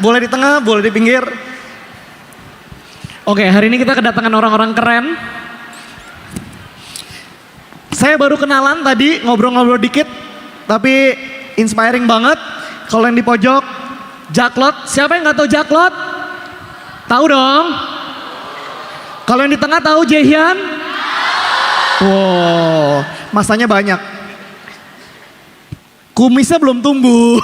Boleh di tengah, boleh di pinggir. Oke, hari ini kita kedatangan orang-orang keren. Saya baru kenalan tadi, ngobrol-ngobrol dikit. Tapi inspiring banget. Kalau yang di pojok, Jaklot. Siapa yang gak tahu Jaklot? Tahu dong. Kalau yang di tengah tahu Jehian? Wow, masanya banyak. Kumisnya belum tumbuh,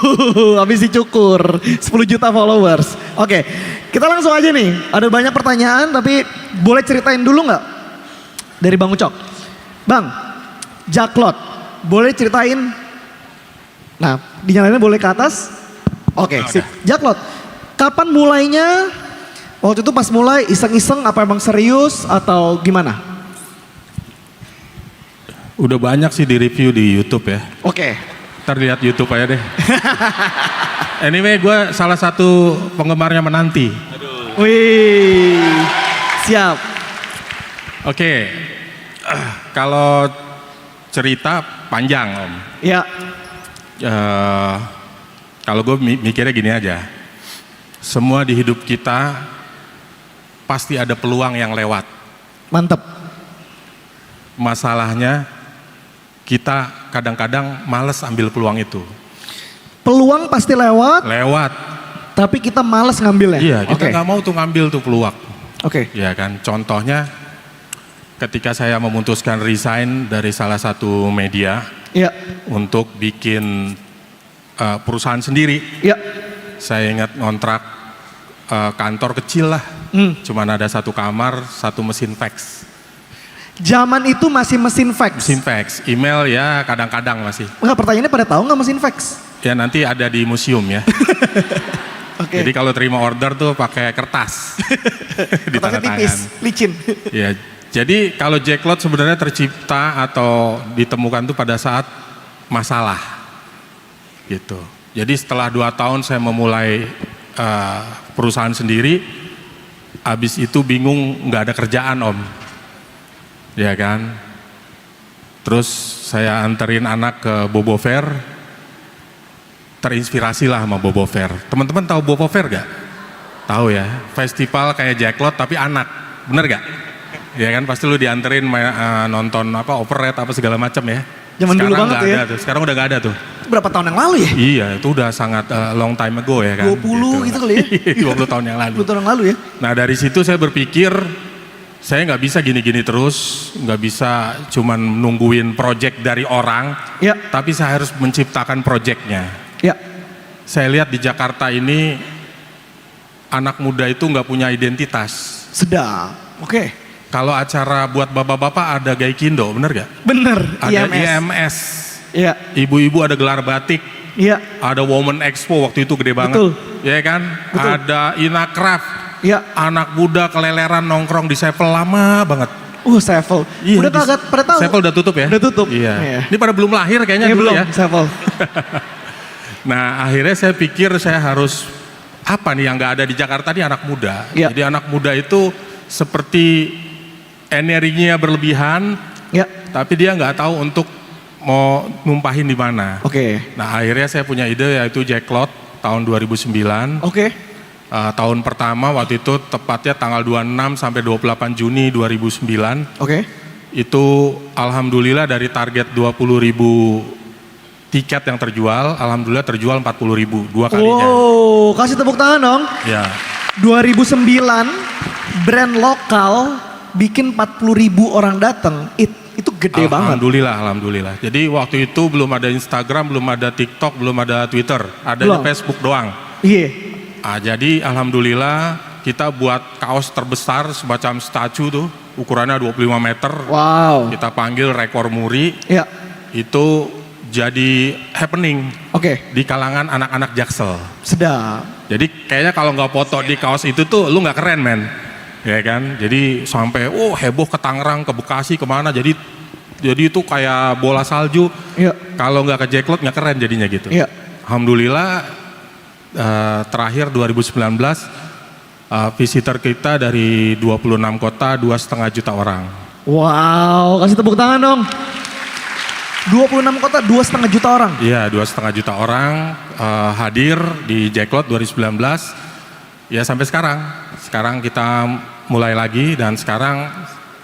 habis dicukur, 10 juta followers. Oke, kita langsung aja nih. Ada banyak pertanyaan tapi boleh ceritain dulu nggak? Dari Bang Ucok. Bang, Jaklot, boleh ceritain? Nah, dinyalainnya boleh ke atas? Oke, sip. Jaklot, kapan mulainya? Waktu itu pas mulai iseng-iseng apa emang serius atau gimana? Udah banyak sih di review di YouTube ya. Oke. Ntar lihat YouTube aja deh. Anyway, gue salah satu penggemarnya Menanti. Aduh. Wih, siap. Oke, kalau cerita panjang Om. Ya. Kalau gue mikirnya gini aja. Semua di hidup kita pasti ada peluang yang lewat. Mantep. Masalahnya kita kadang-kadang males ambil peluang itu. Peluang pasti lewat. Lewat. Tapi kita males ngambilnya. Iya, kita nggak mau tuh ngambil tuh peluang. Oke. Iya kan, contohnya ketika saya memutuskan resign dari salah satu media. Iya. Untuk bikin perusahaan sendiri. Iya. Saya ingat ngontrak kantor kecil lah. Cuman ada satu kamar, satu mesin fax. Zaman itu masih mesin fax. Mesin fax, email ya kadang-kadang masih. Enggak, pertanyaannya pada tahu nggak mesin fax? Ya nanti ada di museum ya. Oke. Jadi kalau terima order tuh pakai kertas. Di tanda Kertasnya tipis, tangan. licin. Ya, jadi kalau Jaklot sebenarnya tercipta atau ditemukan tuh pada saat masalah. Gitu. Jadi setelah 2 tahun saya memulai perusahaan sendiri, habis itu bingung nggak ada kerjaan Om. Ya kan, terus saya anterin anak ke Bobo Fair, terinspirasi lah sama Bobo Fair. Teman-teman tahu Bobo Fair gak? Tahu ya, festival kayak Jaklot tapi anak, bener gak? Ya kan, pasti lu dianterin nonton apa operette apa segala macam ya. Zaman dulu banget ya. Tuh. Sekarang udah gak ada tuh. Berapa tahun yang lalu ya? Iya, itu udah sangat long time ago ya kan. 20 gitu kali ya? 20 tahun yang lalu. 20 tahun yang lalu ya? Nah dari situ saya berpikir, saya nggak bisa gini-gini terus, nggak bisa cuman nungguin project dari orang, ya. Tapi saya harus menciptakan projectnya. Ya. Saya lihat di Jakarta ini anak muda itu nggak punya identitas. Sedap, oke. Kalau acara buat bapak-bapak ada Gaikindo, bener gak? Bener, Ada IMS. IMS. Iya. Ibu-ibu ada gelar batik. Iya. Ada Women Expo waktu itu gede banget. Betul. Ya kan? Betul. Ada Inacraft. Iya. Anak muda keleleran nongkrong di Sevel lama banget. Sevel. Iya, Udah kagak pada tahu. Sevel udah tutup ya? Udah tutup. Iya. Iya. Ini pada belum lahir kayaknya Ini dulu belum, ya. Sevel. Nah akhirnya saya pikir saya harus apa nih yang nggak ada di Jakarta nih anak muda. Iya. Jadi anak muda itu seperti energinya berlebihan, Ya. tapi dia nggak tahu untuk mau numpahin di mana. Oke. Nah akhirnya saya punya ide yaitu Jaklot tahun 2009. Oke. Tahun pertama waktu itu tepatnya tanggal 26 sampai 28 Juni 2009. Oke. Itu alhamdulillah dari target 20.000 tiket yang terjual, alhamdulillah terjual 40.000 2 kalinya. Wow, kasih tepuk tangan dong. Ya. 2009 brand lokal bikin 40.000 orang datang. Itu gede banget. Alhamdulillah. Jadi waktu itu belum ada Instagram, belum ada TikTok, belum ada Twitter, adanya Facebook doang. Iya. Jadi alhamdulillah kita buat kaos terbesar semacam statue tuh, ukurannya 25 meter. Wow. Kita panggil rekor muri. Ya. Itu jadi happening. Oke. Di kalangan anak-anak Jaksel. Sedap. Jadi kayaknya kalau nggak foto di kaos itu tuh lu nggak keren men. Ya kan, jadi sampai heboh ke Tangerang, ke Bekasi, kemana. Jadi itu kayak bola salju. Iya. Kalau nggak ke Jaklot nggak keren jadinya gitu. Iya. Alhamdulillah terakhir 2019 visitor kita dari 26 kota 2,5 juta orang. Wow, kasih tepuk tangan dong. 26 kota, 2,5 juta orang. Iya, 2,5 juta orang hadir di Jacklot 2019. Ya sampai sekarang. Sekarang kita mulai lagi dan sekarang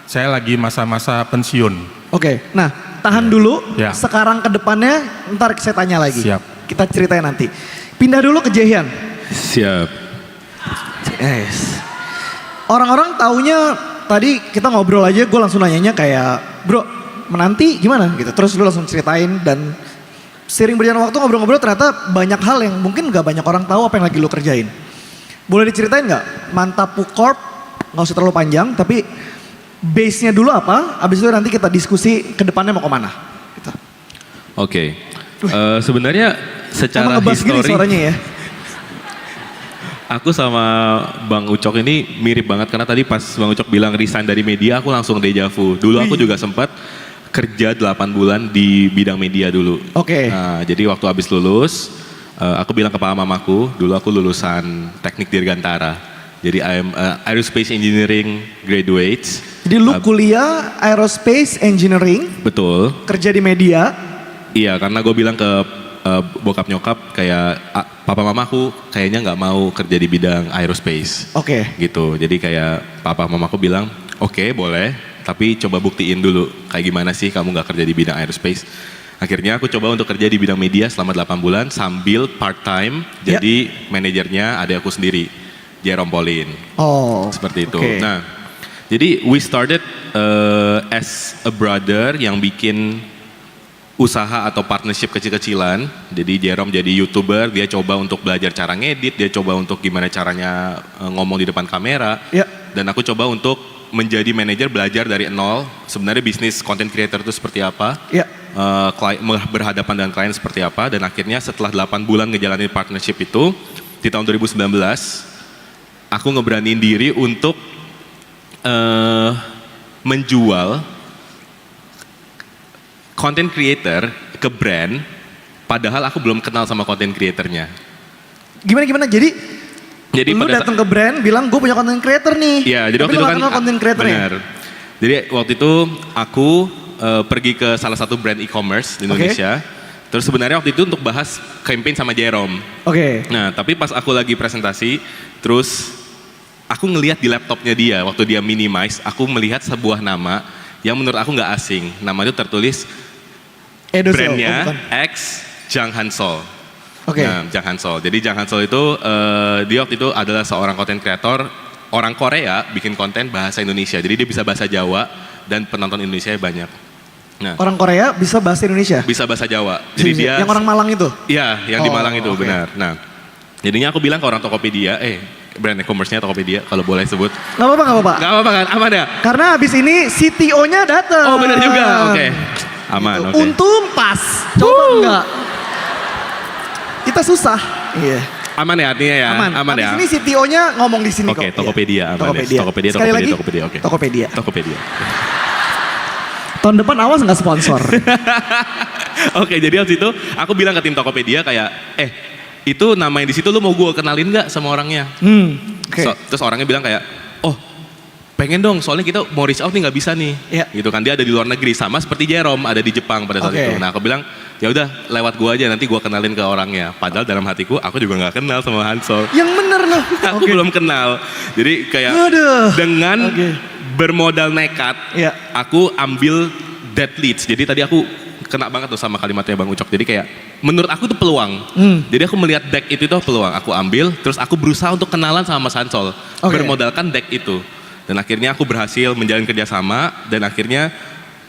saya lagi masa-masa pensiun. Oke, nah tahan dulu. Ya. Sekarang ke depannya, ntar saya tanya lagi. Siap. Kita ceritain nanti. Pindah dulu ke Jaehyun. Siap. Yes. Orang-orang taunya tadi kita ngobrol aja, gue langsung nanyanya kayak, bro menanti gimana gitu. Terus lu langsung ceritain dan sering berjalan waktu ngobrol-ngobrol ternyata banyak hal yang mungkin gak banyak orang tahu apa yang lagi lu kerjain. Boleh diceritain gak? Mantapu Corp, gak usah terlalu panjang, tapi base-nya dulu apa, abis itu nanti kita diskusi ke depannya mau kemana. Gitu. Oke. Sebenarnya secara Emang ngebas gini histori, suaranya ya? aku sama Bang Ucok ini mirip banget karena tadi pas Bang Ucok bilang resign dari media, aku langsung deja vu. Dulu aku juga sempat kerja 8 bulan di bidang media dulu. Oke. Nah, jadi waktu habis lulus, aku bilang ke papa mamaku, dulu aku lulusan teknik dirgantara. Jadi I'm aerospace engineering graduate. Jadi lu kuliah aerospace engineering, Betul. kerja di media. Iya, karena gue bilang ke bokap nyokap kayak papa mamaku kayaknya nggak mau kerja di bidang aerospace. Oke. Gitu. Jadi kayak papa mamaku bilang, oke, boleh, tapi coba buktiin dulu kayak gimana sih kamu nggak kerja di bidang aerospace. Akhirnya aku coba untuk kerja di bidang media selama 8 bulan sambil part time jadi manajernya adik aku sendiri, Jerome Pauline. Oh. Seperti itu. Oke. Nah, jadi we started as a brother yang bikin usaha atau partnership kecil-kecilan. Jadi Jerome jadi YouTuber, dia coba untuk belajar cara ngedit, dia coba untuk gimana caranya ngomong di depan kamera. Ya. Dan aku coba untuk menjadi manajer, belajar dari nol. Sebenarnya bisnis content creator itu seperti apa? Ya. Berhadapan dengan klien seperti apa? Dan akhirnya setelah 8 bulan ngejalanin partnership itu, di tahun 2019, aku ngeberaniin diri untuk menjual content creator ke brand, padahal aku belum kenal sama content creatornya. Gimana? Jadi lu pada datang ke brand bilang gue punya content creator nih. Iya, jadi tapi waktu itu kan kenal content creatornya. benar. Jadi waktu itu aku pergi ke salah satu brand e-commerce di Indonesia. Terus sebenarnya waktu itu untuk bahas campaign sama Jerome. Oke. Nah, tapi pas aku lagi presentasi, terus aku ngelihat di laptopnya dia waktu dia minimize, aku melihat sebuah nama yang menurut aku nggak asing. Nama itu tertulis brandnya X Jang Hansol. Oke. Nah, Jang Hansol. Jadi Jang Hansol itu dia waktu itu adalah seorang content creator orang Korea bikin konten bahasa Indonesia. Jadi dia bisa bahasa Jawa dan penonton Indonesia banyak. Nah, Orang Korea bisa bahasa Indonesia. bisa bahasa Jawa. Jadi dia yang orang Malang itu. Iya, yang di Oh, Malang itu oke. benar. Nah, jadinya aku bilang ke orang Tokopedia, brand e-commerce-nya Tokopedia kalau boleh sebut. Gak apa-apa. Gak apa-apa kan? Aman ya? Karena abis ini CTO-nya datang. Oh benar juga. Oke. Aman, Gitu. oke. Untung pas. Coba enggak. Kita susah. Iya. Aman ya artinya ya? Aman ya? Abis ini CTO-nya ngomong di sini Oke, kok. Tokopedia Iya. aman ya. Tokopedia, Sekali lagi. Tokopedia, oke. Tokopedia. Tokopedia. Tahun depan awas nggak sponsor. Oke, jadi waktu itu aku bilang ke tim Tokopedia kayak, itu nama yang di situ lu mau gue kenalin nggak sama orangnya? Oke. Terus orangnya bilang kayak, oh pengen dong soalnya kita mau reach out nih nggak bisa nih. Iya. Gitu kan, dia ada di luar negeri sama seperti Jerome ada di Jepang pada saat Oke. itu. Nah aku bilang, ya udah lewat gue aja nanti gue kenalin ke orangnya. Padahal dalam hatiku aku juga nggak kenal sama Hansol. Yang bener loh. Aku belum kenal. Jadi kayak Aduh. dengan Oke. bermodal nekat, Iya. aku ambil dead leads. Jadi tadi aku kena banget tuh sama kalimatnya Bang Ucok. Jadi kayak menurut aku itu peluang. Jadi aku melihat deck itu tuh peluang. Aku ambil, terus aku berusaha untuk kenalan sama Mas Hansol. Oke. Bermodalkan deck itu. Dan akhirnya aku berhasil menjalin kerjasama. Dan akhirnya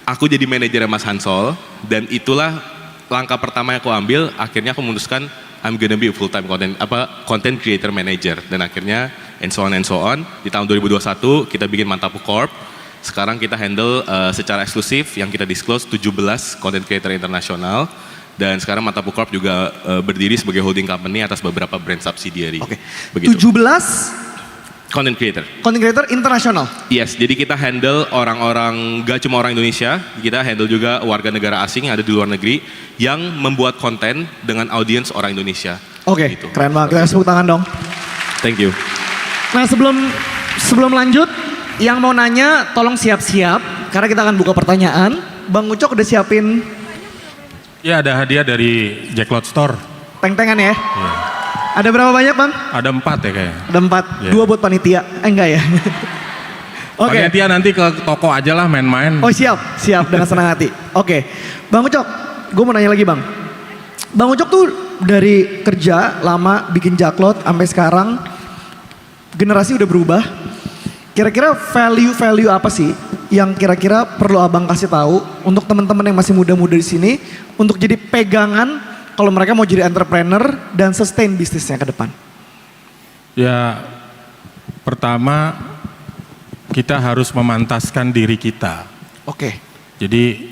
aku jadi manajer Mas Hansol. Dan itulah langkah pertama yang aku ambil. Akhirnya aku memutuskan I'm gonna be a full time content creator manager. Dan akhirnya and so on. Di tahun 2021 kita bikin Mantapu Corp. Sekarang kita handle secara eksklusif yang kita disclose 17 content creator internasional. Dan sekarang Mantapu Corp juga berdiri sebagai holding company atas beberapa brand subsidiary. Oke. Begitu. 17 Content creator. content creator internasional. Yes, jadi kita handle orang-orang, gak cuma orang Indonesia, kita handle juga warga negara asing yang ada di luar negeri yang membuat konten dengan audiens orang Indonesia. Oke, Gitu. keren banget. Kita tepuk tangan dong. Thank you. Nah sebelum lanjut, yang mau nanya tolong siap-siap karena kita akan buka pertanyaan. Bang Ucok udah siapin Ya ada hadiah dari Jacklot Store. Teng-tengan ya. Ya. Ada berapa banyak bang? Ada 4 ya kayaknya. Ada 4, Iya. 2 buat panitia. Enggak ya? Oke. Panitia nanti ke toko aja lah main-main. Oh siap dengan senang hati. Oke, Bang Ucok, gue mau nanya lagi bang. Bang Ucok tuh dari kerja lama bikin Jacklot sampai sekarang, generasi udah berubah. Kira-kira value apa sih yang kira-kira perlu abang kasih tahu untuk teman-teman yang masih muda-muda di sini untuk jadi pegangan kalau mereka mau jadi entrepreneur dan sustain bisnisnya ke depan? Ya pertama kita harus memantaskan diri kita. Oke. Jadi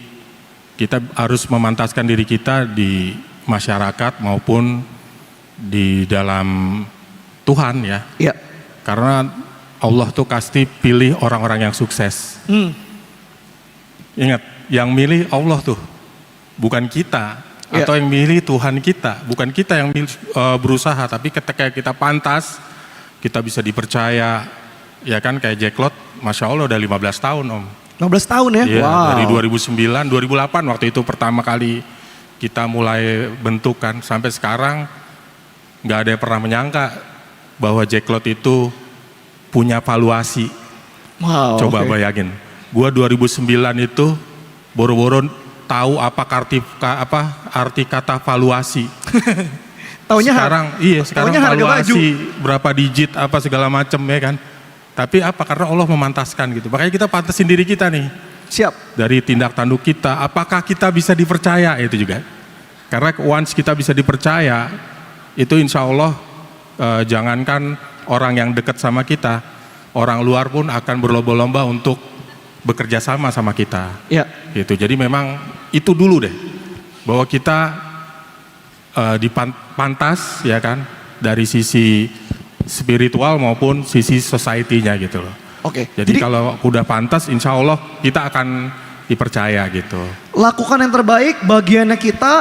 kita harus memantaskan diri kita di masyarakat maupun di dalam Tuhan ya. Iya. Karena Allah tuh pasti pilih orang-orang yang sukses. Ingat, yang milih Allah tuh, bukan kita. Iya. Atau yang milih Tuhan kita, bukan kita yang berusaha. Tapi ketika kita pantas, kita bisa dipercaya. Ya kan kayak Jacklot, Masya Allah udah 15 tahun Om. 15 tahun ya? Iya, Wow. dari 2009, 2008 waktu itu pertama kali kita mulai bentukan. Sampai sekarang nggak ada yang pernah menyangka bahwa Jacklot itu punya valuasi. Wow. Coba oke. bayangin, gua 2009 itu boro-boro tahu apa arti kata valuasi. Taunya Sekarang taunya harga baju. valuasi berapa digit apa segala macam ya kan. Tapi apa karena Allah memantaskan gitu. Makanya kita pantasin diri kita nih. Siap. Dari tindak tanduk kita, apakah kita bisa dipercaya itu juga. Karena once kita bisa dipercaya, itu insya Allah jangankan orang yang dekat sama kita, orang luar pun akan berlomba-lomba untuk bekerja sama kita. Ya. Gitu. Jadi memang itu dulu deh, bahwa kita dipantas ya kan, dari sisi spiritual maupun sisi society-nya gitu loh. Oke. Jadi kalau udah pantas, insya Allah kita akan dipercaya gitu. Lakukan yang terbaik, bagiannya kita,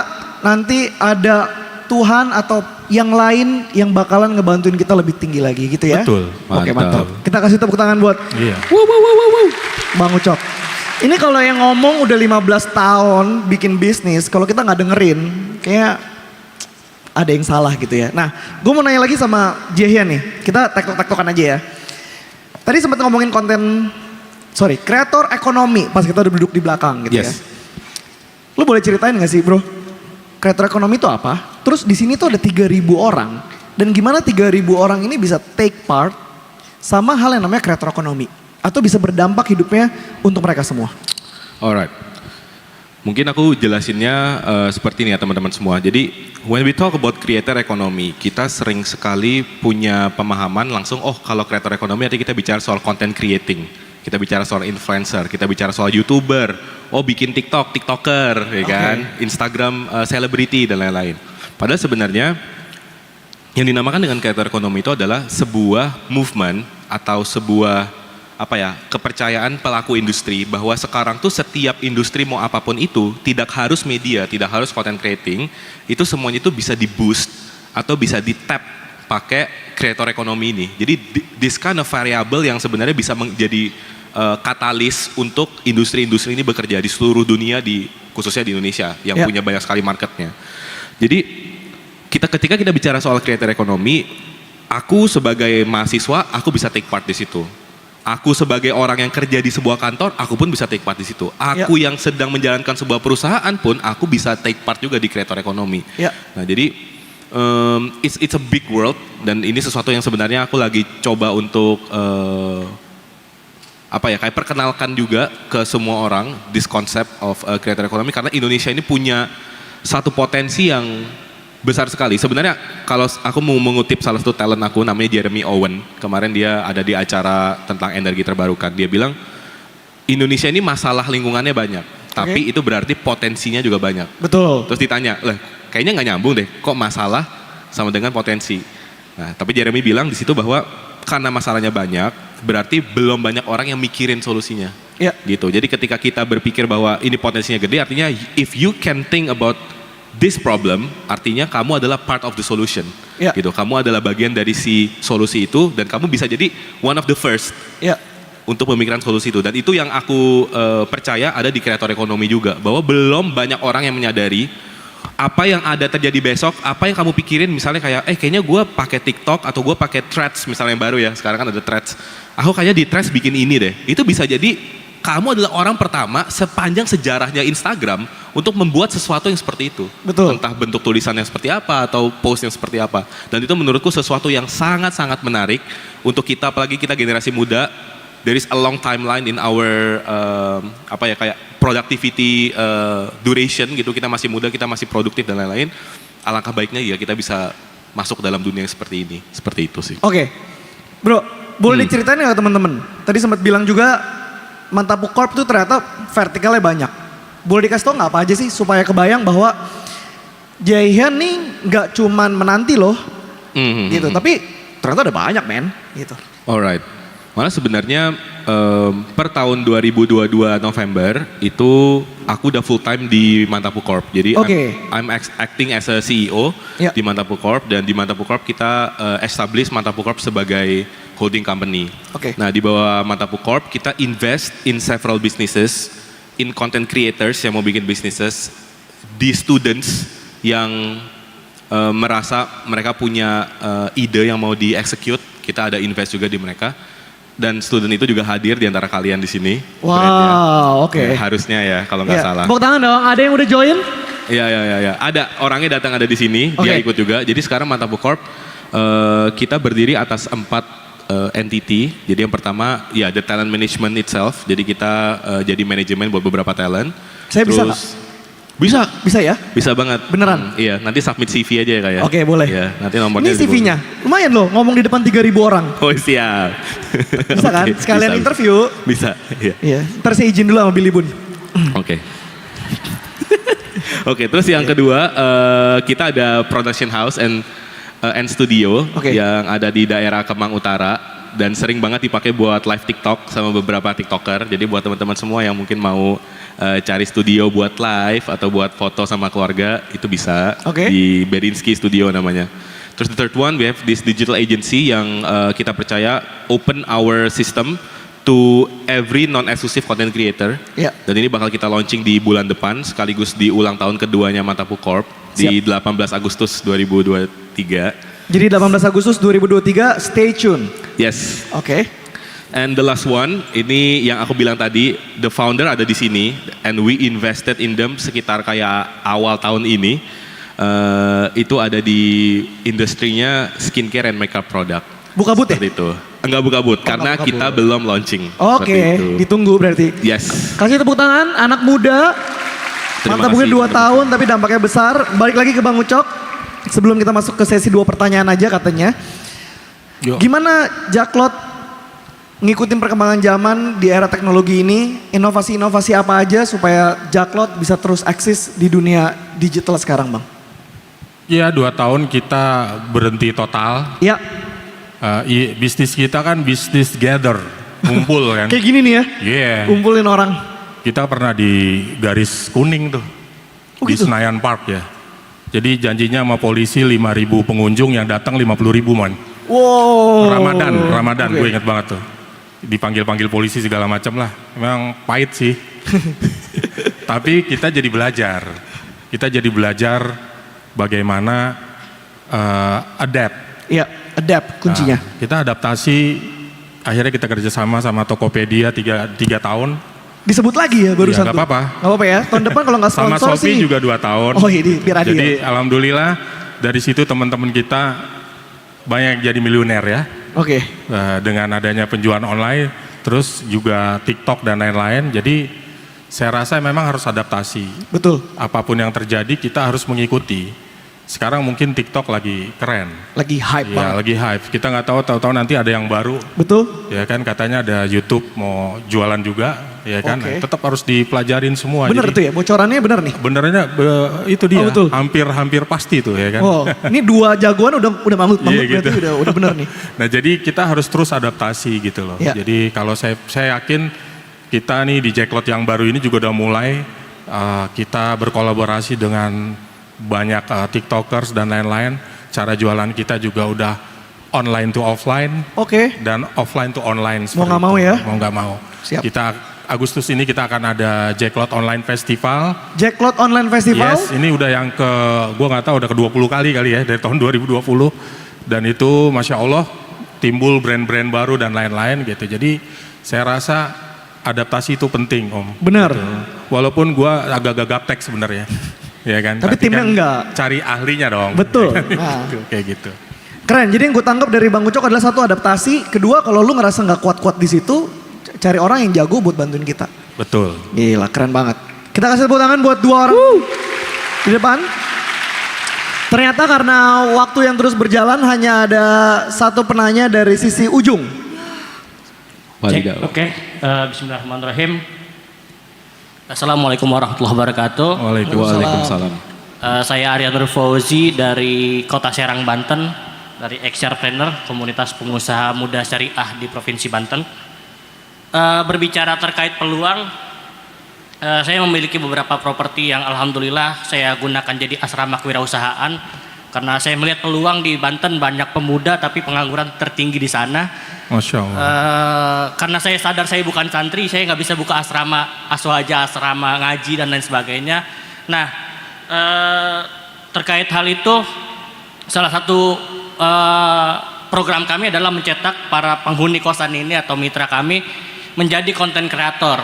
nanti ada Tuhan atau yang lain yang bakalan ngebantuin kita lebih tinggi lagi gitu ya. Betul. Oke, Mantap. mantap. Kita kasih tepuk tangan buat Iya. Bang Ucok. Ini kalau yang ngomong udah 15 tahun bikin bisnis, kalau kita nggak dengerin, kayak ada yang salah gitu ya. Nah, gue mau nanya lagi sama Jehian nih. Kita tektok-tektokan aja ya. Tadi sempat ngomongin kreator ekonomi pas kita udah duduk di belakang gitu ya. Yes. Lu boleh ceritain gak sih bro? Kreator ekonomi itu apa? Terus di sini tuh ada 3.000 orang. Dan gimana 3.000 orang ini bisa take part sama hal yang namanya kreator ekonomi? Atau bisa berdampak hidupnya untuk mereka semua? Alright. Mungkin aku jelasinnya seperti ini ya teman-teman semua. Jadi when we talk about creator economy, kita sering sekali punya pemahaman langsung, oh kalau creator economy nanti kita bicara soal content creating. Kita bicara soal influencer, kita bicara soal YouTuber, oh bikin TikTok, TikToker, ya kan, Instagram celebrity dan lain-lain. Padahal sebenarnya yang dinamakan dengan creator economy itu adalah sebuah movement atau sebuah kepercayaan pelaku industri bahwa sekarang tuh setiap industri mau apapun itu tidak harus media, tidak harus content creating, itu semuanya itu bisa di boost atau bisa di tap pakai creator economy ini. Jadi this kind of variable yang sebenarnya bisa menjadi katalis untuk industri-industri ini bekerja di seluruh dunia, khususnya di Indonesia yang punya banyak sekali marketnya. Jadi ketika kita bicara soal creator economy, aku sebagai mahasiswa aku bisa take part di situ. Aku sebagai orang yang kerja di sebuah kantor, aku pun bisa take part di situ. Aku yang sedang menjalankan sebuah perusahaan pun, aku bisa take part juga di creator economy. Nah jadi it's a big world dan ini sesuatu yang sebenarnya aku lagi coba untuk kayak perkenalkan juga ke semua orang this concept of creator economy karena Indonesia ini punya satu potensi yang besar sekali. Sebenarnya kalau aku mau mengutip salah satu talent aku namanya Jeremy Owen. Kemarin dia ada di acara tentang energi terbarukan. Dia bilang Indonesia ini masalah lingkungannya banyak. Tapi itu berarti potensinya juga banyak. Betul. Terus ditanya, kayaknya nggak nyambung deh. Kok masalah sama dengan potensi? Nah, tapi Jeremy bilang di situ bahwa karena masalahnya banyak, berarti belum banyak orang yang mikirin solusinya. Gitu. Jadi ketika kita berpikir bahwa ini potensinya gede, artinya if you can think about this problem, artinya kamu adalah part of the solution. Gitu. Kamu adalah bagian dari si solusi itu dan kamu bisa jadi one of the first untuk memikirkan solusi itu. Dan itu yang aku percaya ada di kreator ekonomi juga, bahwa belum banyak orang yang menyadari apa yang ada terjadi besok, apa yang kamu pikirin misalnya kayak, kayaknya gue pakai TikTok atau gue pakai Threads misalnya yang baru ya, sekarang kan ada Threads. Aku kayaknya di Threads bikin ini deh. Itu bisa jadi kamu adalah orang pertama sepanjang sejarahnya Instagram untuk membuat sesuatu yang seperti itu. Betul. Entah bentuk tulisan yang seperti apa atau post yang seperti apa. Dan itu menurutku sesuatu yang sangat-sangat menarik untuk kita, apalagi kita generasi muda. There is a long timeline in our kayak productivity duration gitu. Kita masih muda, kita masih produktif dan lain-lain. Alangkah baiknya ya kita bisa masuk ke dalam dunia yang seperti ini. Seperti itu sih. Oke, bro, boleh diceritain nggak teman-teman? Tadi sempat bilang juga Mantapu Corp tuh ternyata vertikalnya banyak. Boleh dikasih tau nggak apa aja sih supaya kebayang bahwa Jaihan nih nggak cuman menanti loh, gitu. Tapi ternyata ada banyak men, gitu. Alright. Malah sebenarnya per tahun 2022 November itu aku udah full time di Mantapu Corp. Jadi I'm acting as a CEO di Mantapu Corp, dan di Mantapu Corp kita establish Mantapu Corp sebagai holding company. Nah, di bawah Mantapu Corp kita invest in several businesses, in content creators yang mau bikin businesses, di students yang merasa mereka punya ide yang mau di-execute, kita ada invest juga di mereka. Dan student itu juga hadir di antara kalian di sini. Wow, oke. Ya, harusnya ya kalau nggak salah. Tepuk tangan dong, ada yang udah join? Iya. Ada, orangnya datang ada di sini, dia ikut juga. Jadi sekarang Mantapu Corp kita berdiri atas 4 entity. Jadi yang pertama ya the talent management itself. Jadi kita jadi manajemen buat beberapa talent. Saya bisa nggak? Bisa. Bisa ya? Bisa banget. Beneran? Iya, nanti submit CV aja ya Kak ya. Oke, boleh. Iya, nanti nomornya. Ini CV-nya, lumayan loh ngomong di depan 3.000 orang. Oh siap. Bisa kan? Sekalian interview. Bisa, iya. Iya, ntar saya izin dulu sama Billy Bun. Oke. Oke, terus yang kedua kita ada production house and studio yang ada di daerah Kemang Utara dan sering banget dipakai buat live TikTok sama beberapa TikToker. Jadi buat teman-teman semua yang mungkin mau cari studio buat live atau buat foto sama keluarga itu bisa di Berinsky Studio namanya. Terus the third one we have this digital agency yang kita percaya open our system to every non-exclusive content creator. Dan ini bakal kita launching di bulan depan sekaligus di ulang tahun keduanya Mantapu Corp di 18 Agustus 2023. Jadi 18 Agustus 2023 stay tune. Yes. Oke. And the last one, ini yang aku bilang tadi, the founder ada di sini, and we invested in them sekitar kayak awal tahun ini. Itu ada di industrinya skincare and makeup product. Buka boot ya? Seperti itu. Enggak buka boot, karena kita belum launching. Oke, ditunggu berarti. Yes. Kasih tepuk tangan, anak muda. Mantap, mungkin 2 tahun tapi dampaknya besar. Balik lagi ke Bang Ucok. Sebelum kita masuk ke sesi 2 pertanyaan aja katanya. Gimana Jaklot ngikutin perkembangan zaman di era teknologi ini, inovasi-inovasi apa aja supaya Jaklot bisa terus eksis di dunia digital sekarang Bang? Iya, 2 tahun kita berhenti total. Iya. Bisnis kita kan bisnis gather, ngumpul kan. Kayak gini nih ya, kumpulin orang. Kita pernah di garis kuning tuh, di gitu? Senayan Park ya. Jadi janjinya sama polisi 5.000 pengunjung, yang datang 50.000 man. Wow. Ramadan, gue inget banget tuh. Dipanggil-panggil polisi segala macam lah. Memang pahit sih. Tapi kita jadi belajar. Kita jadi belajar bagaimana adapt. Iya, adapt kuncinya. Nah, kita adaptasi, akhirnya kita kerjasama sama Tokopedia 3 tahun. Disebut lagi ya barusan Gak apa-apa. Gak apa-apa ya, tahun depan kalau nggak sponsor sama Shopee sih. juga 2 tahun. Oh ini biar adil. Jadi alhamdulillah dari situ teman-teman kita banyak jadi miliuner ya. Oke. Dengan adanya penjualan online, terus juga TikTok dan lain-lain. Jadi saya rasa memang harus adaptasi. Betul. Apapun yang terjadi kita harus mengikuti. Sekarang mungkin TikTok lagi keren. Lagi hype banget. Ya, lagi hype. Kita nggak tahu nanti ada yang baru. Betul. Ya kan, katanya ada YouTube mau jualan juga, ya kan. Nah, tetap harus dipelajarin semua. Bener tuh ya, bocorannya bener nih. Benernya itu dia. Betul. Hampir pasti tuh ya kan. Oh, ini 2 jagoan udah mangut Iya, berarti gitu. udah bener nih. Nah, jadi kita harus terus adaptasi gitu loh. Ya. Jadi kalau saya yakin kita nih di Jaklot yang baru ini juga udah mulai kita berkolaborasi dengan banyak TikTokers dan lain-lain. Cara jualan kita juga udah online to offline. Oke. Dan offline to online. Mau nggak mau ya? Mau nggak mau. Siap. Kita Agustus ini kita akan ada Jacklot Online Festival. Jacklot Online Festival. Yes, ini udah yang gua nggak tahu udah ke-20 kali ya dari tahun 2020. Dan itu Masya Allah timbul brand-brand baru dan lain-lain gitu. Jadi saya rasa adaptasi itu penting Om. Benar. Gitu. Walaupun gua agak gaptek sebenarnya. Ya kan? Tapi timnya enggak. Cari ahlinya dong. Betul. Ya kan? Nah. Kayak gitu. Keren, jadi yang gue tangkap dari Bang Ucok adalah satu adaptasi. Kedua, kalau lu ngerasa nggak kuat-kuat di situ, cari orang yang jago buat bantuin kita. Betul. Gila, keren banget. Kita kasih tepuk tangan buat dua orang di depan. Ternyata karena waktu yang terus berjalan hanya ada satu penanya dari sisi ujung. Oke, bismillahirrahmanirrahim. Assalamualaikum warahmatullahi wabarakatuh. Waalaikumsalam. Saya Arya Nur Fauzi dari Kota Serang, Banten, dari Exerpreneur, komunitas pengusaha muda syariah di Provinsi Banten. Berbicara terkait peluang, saya memiliki beberapa properti yang alhamdulillah saya gunakan jadi asrama kewirausahaan karena saya melihat peluang di Banten banyak pemuda tapi pengangguran tertinggi di sana. Masya Allah. Karena saya sadar saya bukan santri, saya nggak bisa buka asrama aswaja, asrama ngaji dan lain sebagainya. Nah, terkait hal itu, salah satu program kami adalah mencetak para penghuni kosan ini atau mitra kami menjadi konten kreator.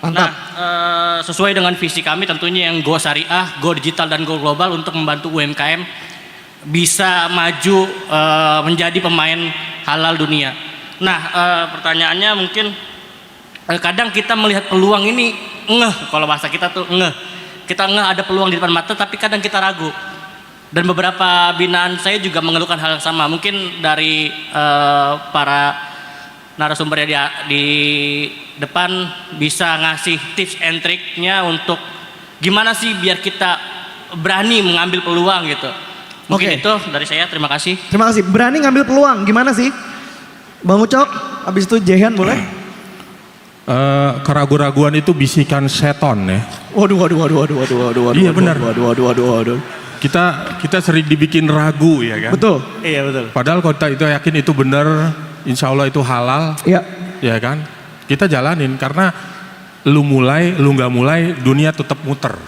Mantap. Nah, sesuai dengan visi kami tentunya yang go syariah, go digital dan go global untuk membantu UMKM bisa maju menjadi pemain halal dunia. Nah, pertanyaannya mungkin kadang kita melihat peluang ini kalau bahasa kita tuh kita ada peluang di depan mata tapi kadang kita ragu. Dan beberapa binaan saya juga mengeluhkan hal yang sama. Mungkin dari para narasumber di depan bisa ngasih tips and triknya untuk gimana sih biar kita berani mengambil peluang gitu. Mungkin itu dari saya, terima kasih. Terima kasih. Berani ngambil peluang, gimana sih? Bang Ucok, habis itu Jehan boleh? Keraguan-raguan itu bisikan seton ya. Waduh. Iya, benar. Waduh. Kita sering dibikin ragu ya kan. Betul. Iya betul. Padahal kalau kita itu yakin itu benar, insya Allah itu halal. Iya. Ya kan. Kita jalanin karena lu mulai, lu nggak mulai, dunia tetap muter.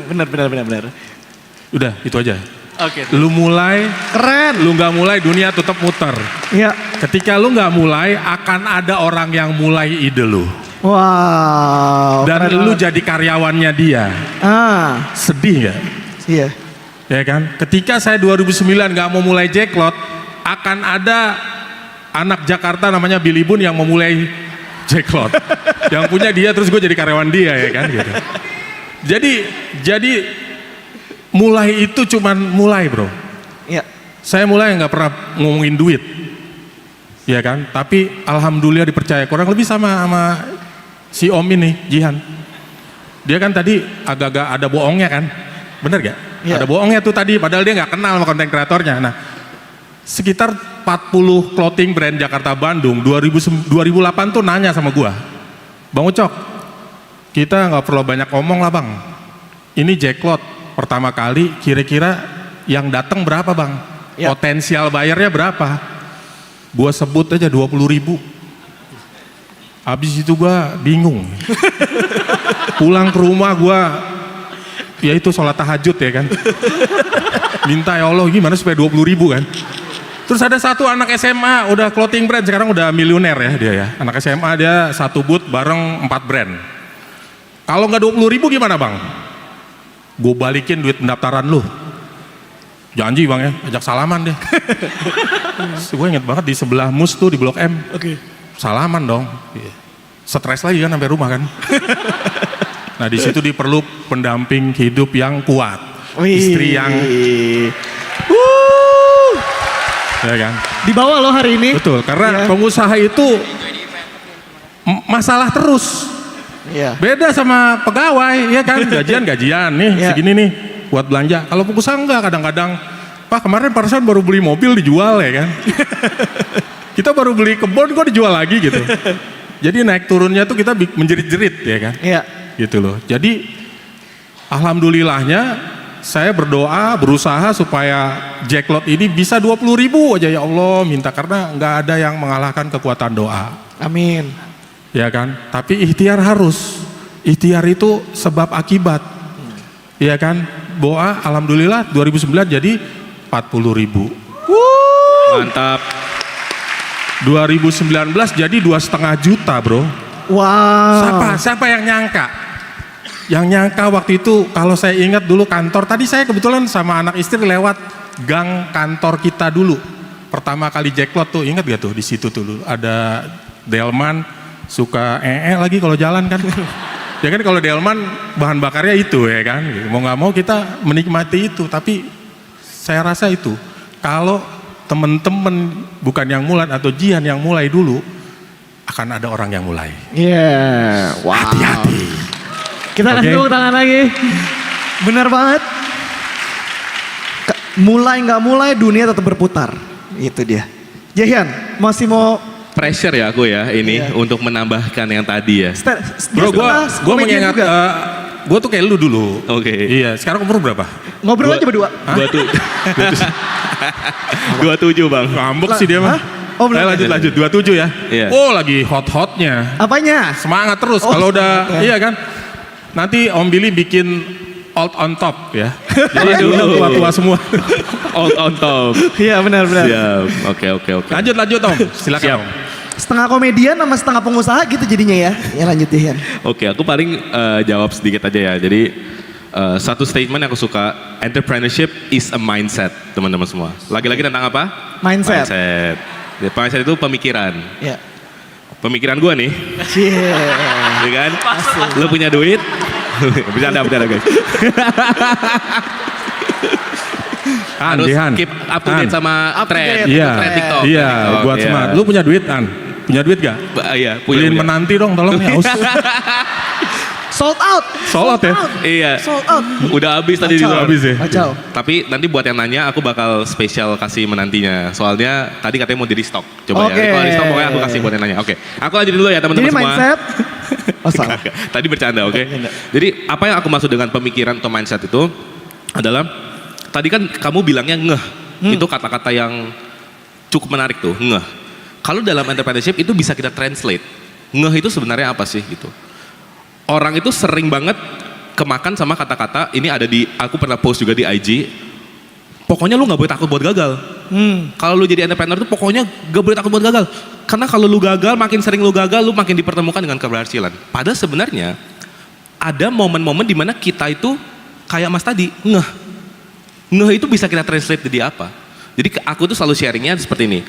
benar. Udah itu aja. Oke. Lu mulai, Keren. lu nggak mulai, dunia tetap muter. Iya. Ketika lu nggak mulai, akan ada orang yang mulai ide lu. Wow. Dan keren lu banget. jadi karyawannya dia. Sedih ya? Iya. Ya kan? Ketika saya 2009 nggak mau mulai Jacklot, akan ada anak Jakarta namanya Billy Boon yang memulai Jacklot. Yang punya dia, terus gue jadi karyawan dia ya kan gitu. Jadi mulai itu cuman mulai bro. Iya. Saya mulai nggak pernah ngomongin duit. Ya kan? Tapi alhamdulillah dipercaya, kurang lebih sama si Om ini, Jihan. Dia kan tadi agak-agak ada bohongnya kan? Bener gak? Iya. Ada bohongnya tuh tadi, padahal dia nggak kenal sama konten kreatornya. Nah, sekitar 40 clothing brand Jakarta Bandung 2008 tuh nanya sama gua, Bang Ucok, kita nggak perlu banyak ngomong lah bang. Ini Jacklot pertama kali, kira-kira yang datang berapa bang? Iya. Potensial bayarnya berapa? Gua sebut aja 20.000. Habis itu gua bingung. Pulang ke rumah gua ya itu sholat tahajud ya kan. Minta ya Allah gimana supaya 20.000 kan. Terus ada satu anak SMA udah clothing brand, sekarang udah miliuner ya dia ya. Anak SMA dia satu booth bareng 4 brand. Kalau nggak 20.000 gimana bang? Gue balikin duit pendaftaran lu. Janji bang ya, ajak salaman deh. Gue inget banget di sebelah MUS tuh di Blok M. Oke. Salaman dong. Stres lagi kan sampai rumah kan. Nah di situ diperlu pendamping hidup yang kuat, istri yang, ya kan. Di bawah lo hari ini. Betul, karena pengusaha itu masalah terus. Iya. Beda sama pegawai, ya kan. Gajian nih, Iya. segini nih buat belanja. Kalau pengusaha enggak, kadang-kadang, Pak kemarin Parsan baru beli mobil dijual ya kan. Kita baru beli kebun kok dijual lagi gitu. Jadi naik turunnya tuh kita menjerit-jerit ya kan. Iya. Gitu loh. Jadi alhamdulillahnya saya berdoa berusaha supaya Jacklot ini bisa 20.000 aja ya Allah minta, karena nggak ada yang mengalahkan kekuatan doa. Amin. ya kan? Tapi ikhtiar harus. Ikhtiar itu sebab akibat, ya kan? Boa, alhamdulillah 2009 jadi 40.000. Mantap. 2019 jadi 2,5 juta, bro. Wow. Siapa yang nyangka? Yang nyangka waktu itu, kalau saya ingat dulu kantor, tadi saya kebetulan sama anak istri lewat gang kantor kita dulu. Pertama kali Jacklot tuh, ingat gak tuh di situ tuh dulu ada Delman, suka lagi kalau jalan kan. Ya kan kalau Delman bahan bakarnya itu ya kan. Mau gak mau kita menikmati itu, tapi saya rasa itu kalau temen-temen bukan yang mulai atau Jihan yang mulai dulu, akan ada orang yang mulai. Iya. Wow. Hati-hati. Kita kasih tepuk tangan lagi. Bener banget. Mulai nggak mulai dunia tetap berputar. Itu dia. Jahian, masih mau Pressure ya aku ya ini untuk menambahkan yang tadi ya. Bro, gue mengingat, gue tuh kayak lu dulu. Oke. Iya, sekarang umur berapa? Ngobrol aja berdua. 27 bang. Ngambek sih dia mah. Oh, belum. Lanjut 27 ya. Iya. Oh, lagi hot-hotnya. Apanya? Semangat terus. Oh, Kalau udah, semangat ya. iya kan. Nanti Om Billy bikin old on top ya. Jadi Aduh. udah tua-tua semua. Old on top. Iya benar-benar. Siap. Oke. Lanjut Om. Silakan Siap. Om. Setengah komedian sama setengah pengusaha gitu jadinya ya. Ya lanjut Jahian. Oke, aku paling jawab sedikit aja ya. Jadi satu statement yang aku suka, entrepreneurship is a mindset, teman-teman semua. Lagi-lagi tentang apa? Mindset. Mindset itu pemikiran. Ya. Pemikiran gua nih, Cie. ya kan? Lo punya duit? Bercanda guys. Harus Jihan. keep up to date sama trend, Iya, trend TikTok. iya, TikTok, buat iya. semangat. Lu punya duit An? Punya duit gak? Iya, punya. Beliin menanti dong, tolong ya. Haus. Sold out. Sold out ya? Iya. Sold out. Udah habis tadi juga. Habis ya? Kacau. Tapi nanti buat yang nanya aku bakal spesial kasih menantinya. Soalnya tadi katanya mau di restock. Coba Oke. ya. Kalau restock pokoknya aku kasih buat yang nanya. Oke. Aku lanjut dulu ya teman-teman Jadi semua. mindset. Oh salah. Tadi bercanda, oke. Jadi apa yang aku maksud dengan pemikiran atau mindset itu adalah tadi kan kamu bilangnya ngeh. Itu kata-kata yang cukup menarik tuh, ngeh. Kalau dalam entrepreneurship itu bisa kita translate. Ngeh itu sebenarnya apa sih gitu. Orang itu sering banget kemakan sama kata-kata, ini ada di, aku pernah post juga di IG, pokoknya lu gak boleh takut buat gagal. Kalau lu jadi entrepreneur tuh pokoknya gak boleh takut buat gagal. Karena kalau lu gagal, makin sering lu gagal, lu makin dipertemukan dengan keberhasilan. Padahal sebenarnya ada momen-momen dimana kita itu kayak Mas tadi, ngeh. Ngeh itu bisa kita translate jadi apa? Jadi aku tuh selalu sharingnya seperti ini.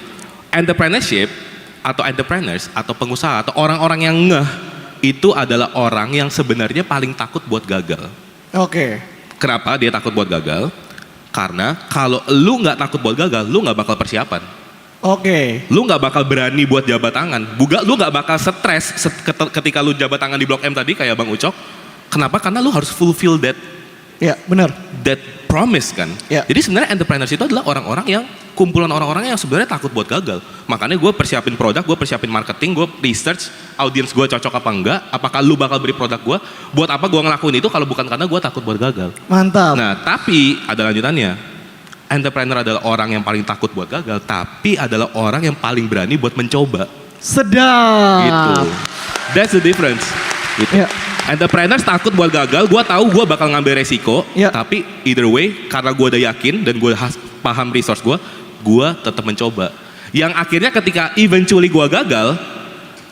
Entrepreneurship atau entrepreneurs atau pengusaha atau orang-orang yang ngeh itu adalah orang yang sebenarnya paling takut buat gagal. Oke. Kenapa dia takut buat gagal? Karena kalau lu nggak takut buat gagal, lu nggak bakal persiapan. Oke. Lu nggak bakal berani buat jabat tangan. Lu nggak bakal stres ketika lu jabat tangan di Blok M tadi kayak Bang Ucok. Kenapa? Karena lu harus fulfill that Ya benar. promise kan. Ya. Jadi sebenarnya entrepreneurs itu adalah orang-orang yang kumpulan orang-orang yang sebenarnya takut buat gagal. Makanya gue persiapin produk, gue persiapin marketing, gue research audiens gue cocok apa enggak, apakah lu bakal beri produk gue, buat apa gue ngelakuin itu kalau bukan karena gue takut buat gagal. Mantap. Nah tapi ada lanjutannya, entrepreneur adalah orang yang paling takut buat gagal, tapi adalah orang yang paling berani buat mencoba. Sedap. Gitu. That's the difference. Gitu. Ya. Entrepreneurs takut buat gagal, gue tahu gue bakal ngambil resiko, Ya. tapi either way karena gue udah yakin dan gue paham resource gue tetap mencoba. Yang akhirnya ketika eventually gue gagal,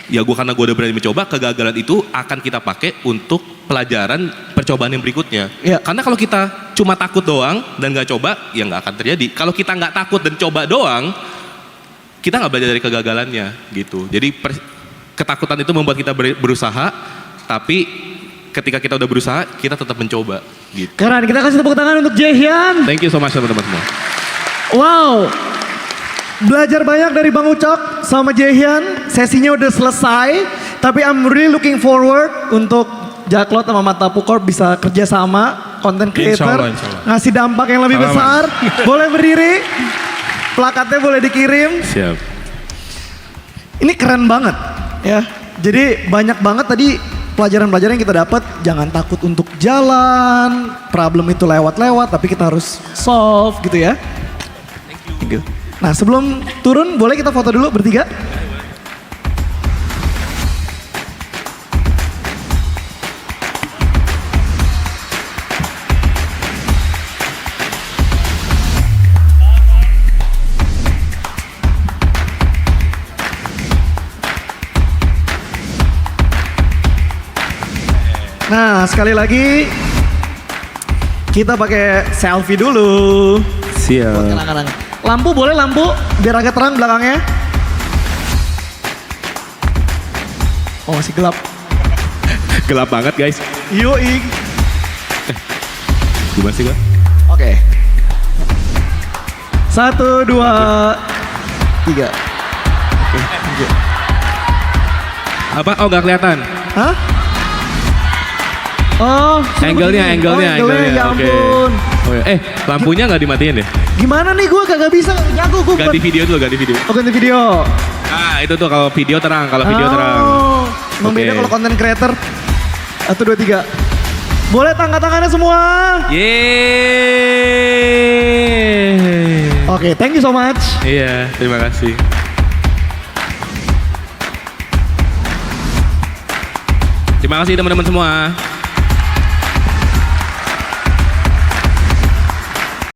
ya gue karena gue udah berani mencoba, kegagalan itu akan kita pakai untuk pelajaran percobaan yang berikutnya. Ya. Karena kalau kita cuma takut doang dan nggak coba, ya nggak akan terjadi. Kalau kita nggak takut dan coba doang, kita nggak belajar dari kegagalannya gitu. Jadi ketakutan itu membuat kita berusaha, tapi ketika kita udah berusaha, kita tetap mencoba gitu. Keren, kita kasih tepuk tangan untuk Jahian. Thank you so much teman-teman semua. Wow. Belajar banyak dari Bang Ucok sama Jahian. Sesinya udah selesai, tapi I'm really looking forward untuk Jacklot sama Mata Pukor bisa kerja sama, content creator, Insya Allah. ngasih dampak yang lebih Salaman. besar. Boleh berdiri, plakatnya boleh dikirim. Siap. Ini keren banget ya. Jadi banyak banget tadi pelajaran-pelajaran yang kita dapat. Jangan takut untuk jalan, problem itu lewat-lewat, tapi kita harus solve gitu ya. Thank you. Nah sebelum turun boleh kita foto dulu bertiga? Nah, sekali lagi kita pakai selfie dulu. Siap. Kenang-kenang. Lampu boleh lampu biar agak terang belakangnya. Oh, masih gelap. Gelap banget guys. Yoi. Gimana sih gua? Oke. 1, 2, 3. Oke, thank you. Apa? Oh nggak kelihatan. Hah? Oh, Angle-nya. ya Oke. ampun. Oh, ya. Lampunya nggak dimatiin deh. Gimana nih gue kagak bisa, jago gue. Ganti video dulu, ganti video. Oh, ganti video. Nah itu tuh kalau video terang, Emang beda Oke. kalau content creator. 1, 2, 3. Boleh angkat tangannya semua. Yeay. Oke, thank you so much. Iya. Terima kasih. Terima kasih teman-teman semua.